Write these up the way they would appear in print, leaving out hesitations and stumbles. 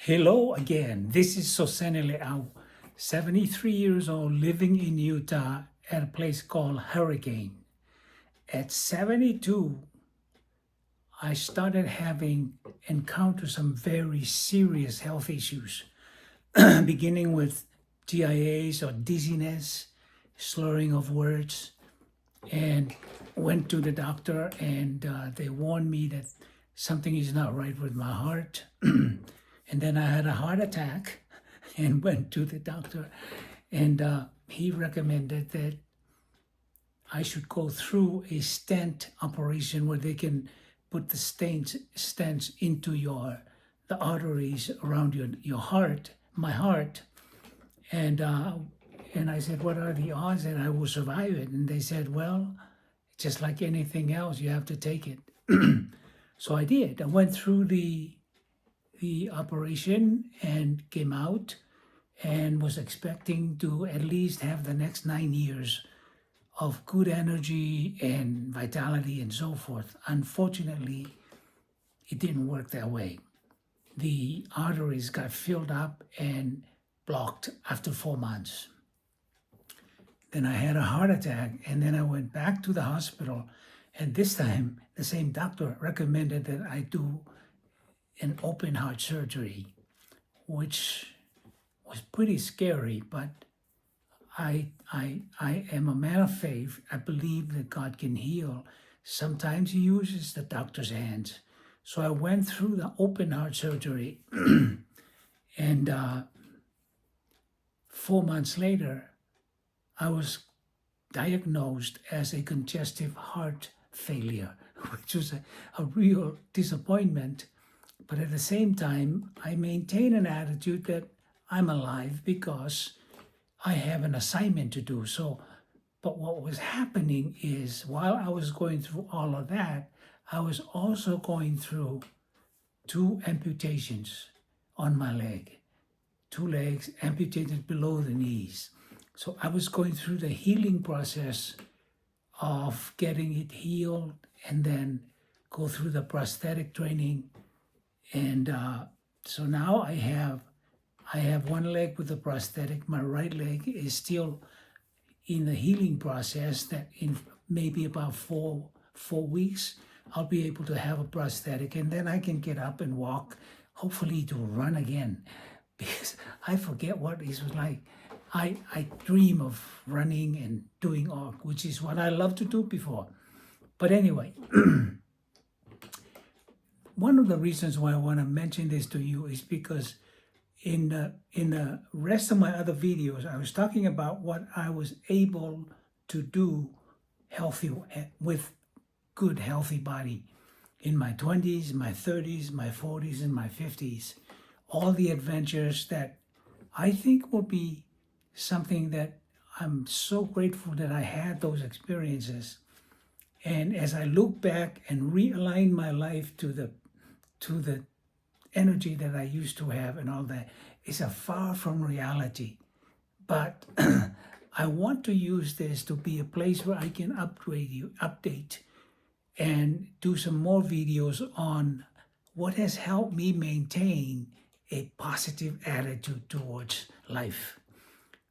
Hello again. This is Sosene Leao, 73 years old, living in Utah at a place called Hurricane. At 72, I started having encountered some very serious health issues, beginning with TIAs or dizziness, slurring of words, and went to the doctor and they warned me that something is not right with my heart. And then I had a heart attack and went to the doctor, and he recommended that I should go through a stent operation where they can put the stents into the arteries around your heart, my heart, and I said, what are the odds that I will survive it? And they said, well, just like anything else, you have to take it. So I did. I went through the operation and came out and was expecting to at least have the next 9 years of good energy and vitality and so forth. Unfortunately, it didn't work that way. The arteries got filled up and blocked after 4 months. Then I had a heart attack, and then I went back to the hospital, and this time the same doctor recommended that I do an open heart surgery, which was pretty scary, but I am a man of faith. I believe that God can heal. Sometimes he uses the doctor's hands. So I went through the open heart surgery and 4 months later, I was diagnosed as a congestive heart failure, which was a real disappointment. But at the same time, I maintain an attitude that I'm alive because I have an assignment to do. So, but what was happening is while I was going through all of that, I was also going through 2 amputations on my leg, 2 legs amputated below the knees. So I was going through the healing process of getting it healed and then go through the prosthetic training. And so now I have one leg with a prosthetic. My right leg is still in the healing process that in maybe about four weeks, I'll be able to have a prosthetic, and then I can get up and walk, hopefully to run again, because I forget what it was like. I dream of running and doing all, which is what I loved to do before. But anyway, one of the reasons why I want to mention this to you is because in the rest of my other videos, I was talking about what I was able to do healthy with good healthy body in my 20s, my 30s, my 40s, and my 50s. All the adventures that I think will be something that I'm so grateful that I had those experiences. And as I look back and realign my life to the energy that I used to have and all that, is a far from reality. But I want to use this to be a place where I can update, and do some more videos on what has helped me maintain a positive attitude towards life.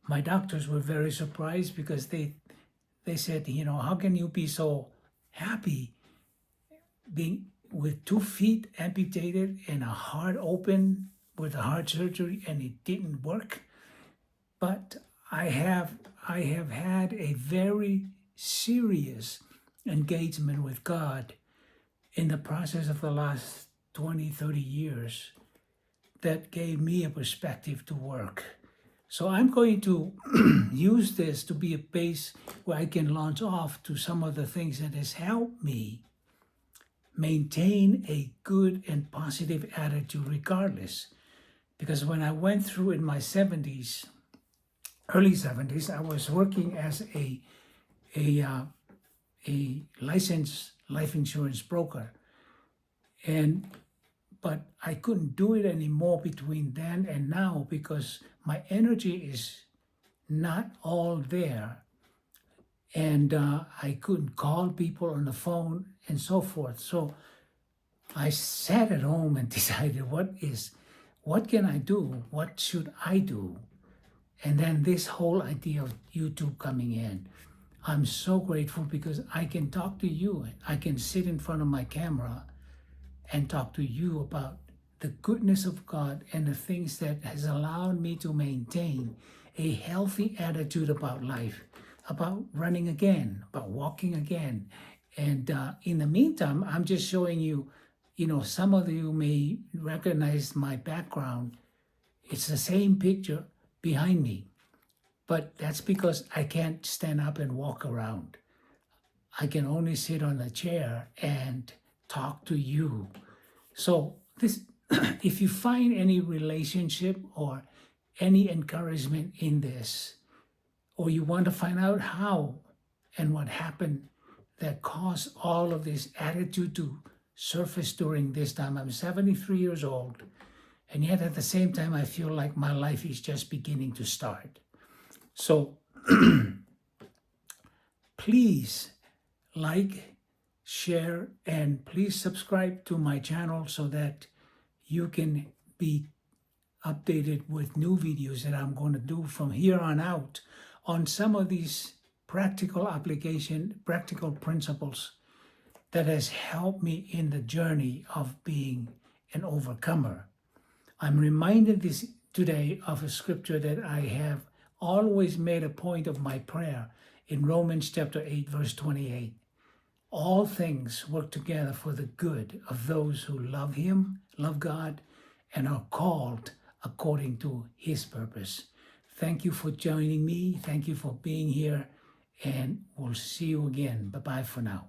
My doctors were very surprised because they said, how can you be so happy being with 2 feet amputated and a heart open with a heart surgery and it didn't work? But I have had a very serious engagement with God in the process of the last 20, 30 years that gave me a perspective to work. So I'm going to use this to be a base where I can launch off to some of the things that has helped me maintain a good and positive attitude regardless. Because when I went through in my 70s, early 70s, I was working as a licensed life insurance broker. But I couldn't do it anymore between then and now because my energy is not all there. And I couldn't call people on the phone and so forth. So I sat at home and decided what what can I do? What should I do? And then this whole idea of YouTube coming in. I'm so grateful because I can talk to you. I can sit in front of my camera and talk to you about the goodness of God and the things that has allowed me to maintain a healthy attitude about life, about running again, about walking again. And in the meantime, I'm just showing you, some of you may recognize my background. It's the same picture behind me, but that's because I can't stand up and walk around. I can only sit on a chair and talk to you. So this, if you find any relationship or any encouragement in this, or you want to find out how and what happened that caused all of this attitude to surface during this time. I'm 73 years old, and yet at the same time, I feel like my life is just beginning to start. So please like, share, and please subscribe to my channel so that you can be updated with new videos that I'm going to do from here on out on some of these practical application, practical principles that has helped me in the journey of being an overcomer. I'm reminded this today of a scripture that I have always made a point of my prayer in Romans chapter 8, verse 28. All things work together for the good of those who love Him, love God, and are called according to His purpose. Thank you for joining me. Thank you for being here, and we'll see you again. Bye-bye for now.